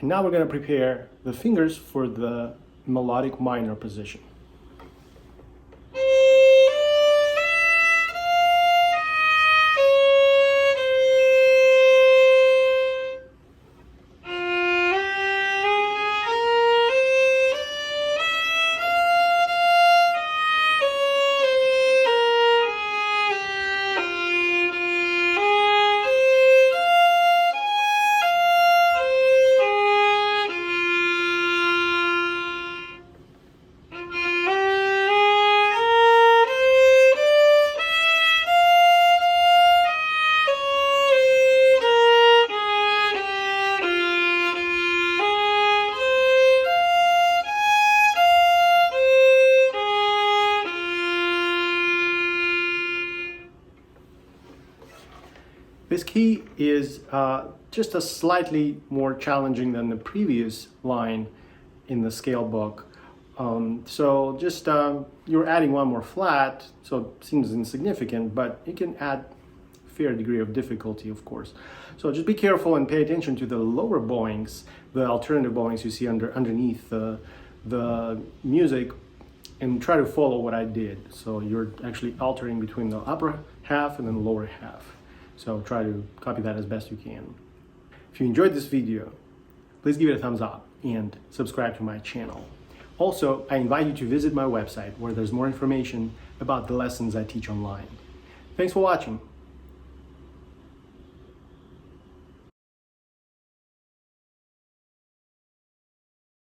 Now we're going to prepare the fingers for the melodic minor position. This key is just a slightly more challenging than the previous line in the scale book. So just you're adding one more flat, so it seems insignificant, but it can add a fair degree of difficulty, of course. So just be careful and pay attention to the lower bowings, the alternative bowings you see underneath the music, and try to follow what I did. So you're actually altering between the upper half and then the lower half. So try to copy that as best you can. If you enjoyed this video, please give it a thumbs up and subscribe to my channel. Also, I invite you to visit my website where there's more information about the lessons I teach online. Thanks for watching.